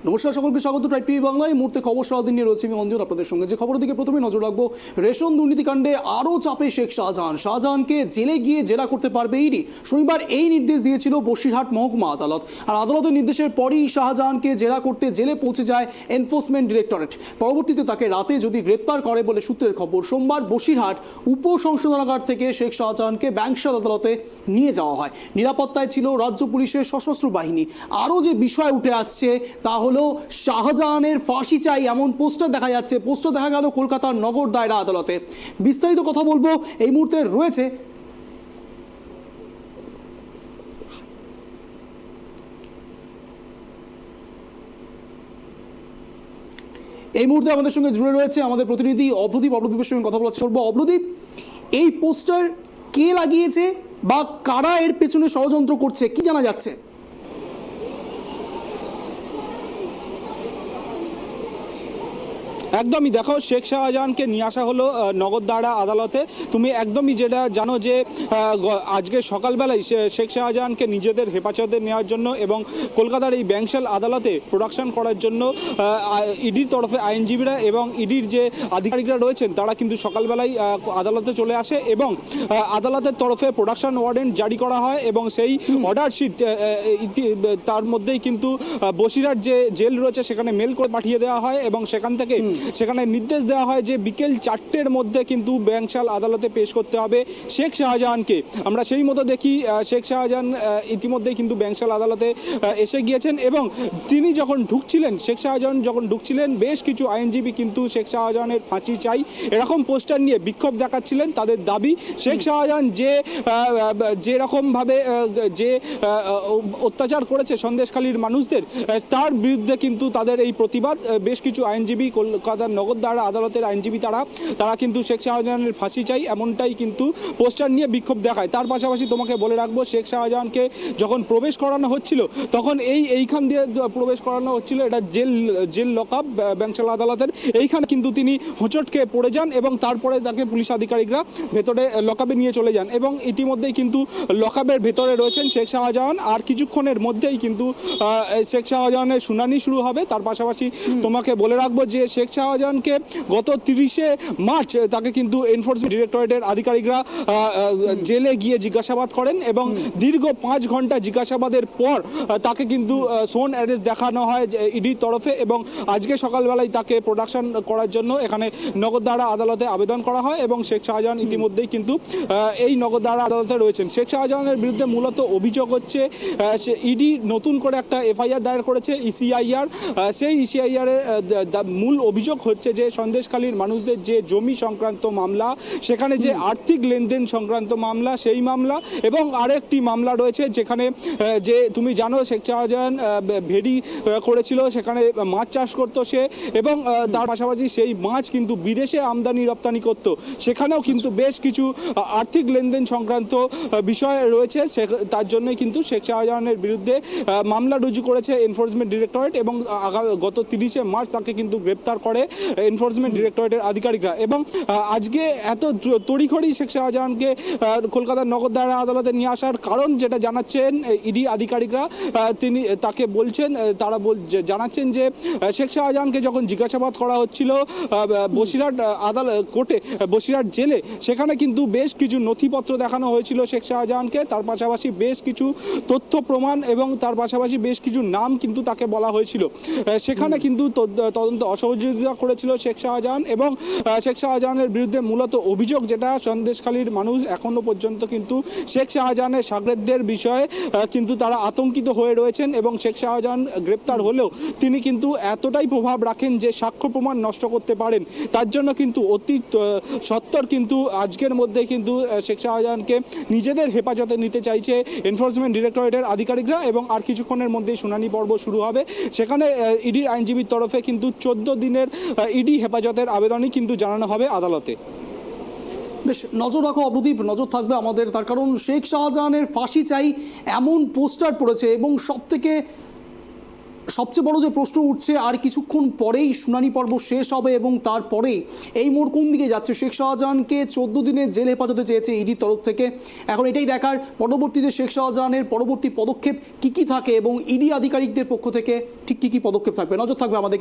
নমস্কার সকলকে স্বাগত ট্রাইব টিভি বাংলায়। এই মুহূর্তে খবর সারাদিন নিয়ে রয়েছে আমি অঞ্জন আপনাদের সঙ্গে। যে খবরের দিকে প্রথমে নজর রাখবো, রেশন দুর্নীতিকাণ্ডে আরও চাপে শেখ শাহজাহান। শাহজাহানকে জেলে গিয়ে জেরা করতে পারবে ইডি। শনিবার এই নির্দেশ দিয়েছিল বসিরহাট মহকুমা আদালত। আর আদালতের নির্দেশের পরই শাহজাহানকে জেরা করতে জেলে পৌঁছে যায় এনফোর্সমেন্ট ডিরেক্টরেট। পরবর্তীতে তাকে রাতে যদি গ্রেপ্তার করে বলে সূত্রের খবর। সোমবার বসিরহাট উপসংশোধনাগার থেকে শেখ শাহজাহানকে ব্যাংকশাল আদালতে নিয়ে যাওয়া হয়। নিরাপত্তায় ছিল রাজ্য পুলিশের সশস্ত্র বাহিনী। আরও যে বিষয় উঠে আসছে তা হলো শাহজাহানের ফাঁসি চাই এমন পোস্টার দেখা যাচ্ছে। পোস্টার দেখা গেল কলকাতার নগর দায়রা আদালতে। বিস্তারিত কথা বলবো এই মুহূর্তে রয়েছে আমাদের সঙ্গে জুড়ে রয়েছে আমাদের প্রতিনিধি অভ্রদীপ। অভ্রদীপের সঙ্গে কথা বলা চলবো। অভ্রদীপ, এই পোস্টার কে লাগিয়েছে বা কারা এর পেছনে ষড়যন্ত্র করছে, কি জানা যাচ্ছে? একদমই দেখো, শেখ শাহজাহানকে নিয়ে আসা হলো নগরদারা আদালতে। তুমি একদমই যেটা জানো যে আজকে সকালবেলায় শেখ শাহজাহানকে নিজেদের হেফাজতে নেওয়ার জন্য এবং কলকাতার এই ব্যাংকশাল আদালতে প্রোডাকশন করার জন্য ইডির তরফে আইনজীবীরা এবং ইডির যে আধিকারিকরা রয়েছেন তারা কিন্তু সকালবেলায় আদালতে চলে আসে এবং আদালতের তরফে প্রোডাকশন ওয়ারেন্ট জারি করা হয় এবং সেই অর্ডার শিট তার মধ্যেই কিন্তু বসিরহাট যে জেল রয়েছে সেখানে মেল করে পাঠিয়ে দেওয়া হয় এবং সেখানে নির্দেশ দেওয়া হয় যে বিকেল 4টের মধ্যে কিন্তু ব্যাংকশাল আদালতে পেশ করতে হবে শেখ শাহজাহানকে। আমরা সেই মতো দেখি শেখ শাহজাহান ইতিমধ্যেই কিন্তু ব্যাংকশাল আদালতে এসে গিয়েছেন এবং তিনি যখন ঢুকছিলেন, শেখ শাহজাহান যখন ঢুকছিলেন, বেশ কিছু আইনজীবী কিন্তু শেখ শাহজাহানের ফাঁসি চাই এরকম পোস্টার নিয়ে বিক্ষোভ দেখাচ্ছিলেন। তাদের দাবি শেখ শাহজাহান যেরকমভাবে যে অত্যাচার করেছে সন্দেশখালীর মানুষদের, তার বিরুদ্ধে কিন্তু তাদের এই প্রতিবাদ। বেশ কিছু আইনজীবী কলকাতার নগরদারা আদালতের আইনজীবী তারা কিন্তু শেখ শাহজাহানের ফাঁসি চাই এমনটাই কিন্তু পোস্টার নিয়ে বিক্ষোভ দেখায়। তার পাশাপাশি তোমাকে বলে রাখবো, শেখ শাহজাহানকে যখন প্রবেশ করানো হচ্ছিল তখন এইখান দিয়ে প্রবেশ করানো হচ্ছিল, এটা জেল লকআপ ব্যাংকশাল আদালতের। এইখানে কিন্তু তিনি হোঁচটকে পড়ে যান এবং তারপরে তাকে পুলিশ আধিকারিকরা ভেতরে লকআপে নিয়ে চলে যান এবং ইতিমধ্যেই কিন্তু লকআপের ভেতরে রয়েছেন শেখ শাহজাহান। আর কিছুক্ষণের মধ্যেই কিন্তু শেখ শাহজাহানের শুনানি শুরু হবে। তার পাশাপাশি তোমাকে বলে রাখবো যে শেখ শাহজাহানকে গত 30শে মার্চ তাকে কিন্তু এনফোর্সমেন্ট ডিরেক্টরেটের আধিকারিকরা জেলে গিয়ে জিজ্ঞাসাবাদ করেন এবং দীর্ঘ 5 ঘন্টা জিজ্ঞাসাবাদের পর তাকে কিন্তু সোন অ্যারেস্ট দেখানো হয় ইডির তরফে এবং আজকে সকালবেলায় তাকে প্রোডাকশন করার জন্য এখানে নগরদারা আদালতে আবেদন করা হয় এবং শেখ শাহজাহান ইতিমধ্যেই কিন্তু এই নগরদারা আদালতে রয়েছেন। শেখ শাহজাহানের বিরুদ্ধে মূলত অভিযোগ হচ্ছে ইডি নতুন করে একটা এফআইআর দায়ের করেছে, ইসিআইআর। সেই ইসিআইআর মূল অভিযোগ হচ্ছে যে সন্দেশখালীর মানুষদের যে জমি সংক্রান্ত মামলা, সেখানে যে আর্থিক লেনদেন সংক্রান্ত মামলা, সেই মামলা এবং আরেকটি মামলা রয়েছে যেখানে যে তুমি জানো শেখ শাহজাহান ভেড়ি করেছিল, সেখানে মাছ চাষ করতো সে এবং তার পাশাপাশি সেই মাছ কিন্তু বিদেশে আমদানি রপ্তানি করতো। সেখানেও কিন্তু বেশ কিছু আর্থিক লেনদেন সংক্রান্ত বিষয় রয়েছে। তার জন্যই কিন্তু শেখ শাহজাহানের বিরুদ্ধে মামলা রুজু করেছে এনফোর্সমেন্ট ডিরেক্টরেট এবং গত 30শে মার্চ তাকে কিন্তু গ্রেপ্তার করে এনফোর্সমেন্ট ডিরেক্টরেটের আধিকারিকরা। এবং আজকে এত তড়িঘড়ি শেখ শাহজাহানকে কলকাতার নগরদারা আদালতে নিয়ে আসার কারণ যেটা জানাচ্ছেন ইডি আধিকারিকরা, তাকে বলছেন, তারা জানাচ্ছেন যে শেখ শাহজাহানকে যখন জিজ্ঞাসাবাদ করা হচ্ছিল বসিরহাট কোর্টে, বসিরহাট জেলে, সেখানে কিন্তু বেশ কিছু নথিপত্র দেখানো হয়েছিল শেখ শাহজাহানকে। তার পাশাপাশি বেশ কিছু তথ্য প্রমাণ এবং তার পাশাপাশি বেশ কিছু নাম কিন্তু তাকে বলা হয়েছিল। সেখানে কিন্তু তদন্ত অসহযোগিতা করেছিল শেখ শাহজাহান এবং শেখ শাহজাহানের বিরুদ্ধে মূলত অভিযোগ যেটা সন্দেশখালীর মানুষ এখনো পর্যন্ত কিন্তু শেখ শাহজাহানের শাগরেদদের বিষয়ে কিন্তু তারা আতঙ্কিত হয়ে রয়েছেন এবং শেখ শাহজাহান গ্রেপ্তার হলেও তিনি কিন্তু এতটাই প্রভাব রাখেন যে সাক্ষ্য প্রমাণ নষ্ট করতে পারেন। তার জন্য কিন্তু অতি সত্বর কিন্তু আজকের মধ্যে কিন্তু শেখ শাহজাহানকে নিজেদের হেফাজতে নিতে চাইছে এনফোর্সমেন্ট ডিরেক্টরেটের আধিকারিকরা এবং আর কিছুক্ষণের মধ্যেই শুনানি পর্ব শুরু হবে। সেখানে ইডির আইনজীবীর তরফে কিন্তু 14 দিনের ইডি হেফাজতের আবেদনই কিন্তু জানানো হবে আদালতে। বেশ, নজর রাখো অবদীপ, নজর থাকবে আমাদের। তার কারণ শেখ শাহজাহানের ফাঁসি চাই এমন পোস্টার পড়েছে এবং সবথেকে সবচেয়ে বড় যে প্রশ্ন উঠছে, আর কিছুক্ষণ পরেই শুনানি পর্ব শেষ হবে এবং তারপরে এই মোড় কোন দিকে যাচ্ছে। শেখ শাহজাহানকে 14 দিনের জেল হেফাজতে চেয়েছে ইডির তরফ থেকে। এখন এটাই দেখার পরবর্তীতে শেখ শাহজাহানের পরবর্তী পদক্ষেপ কি কি থাকে এবং ইডি আধিকারিকদের পক্ষ থেকে ঠিক কি কি পদক্ষেপ থাকবে। নজর থাকবে আমাদের।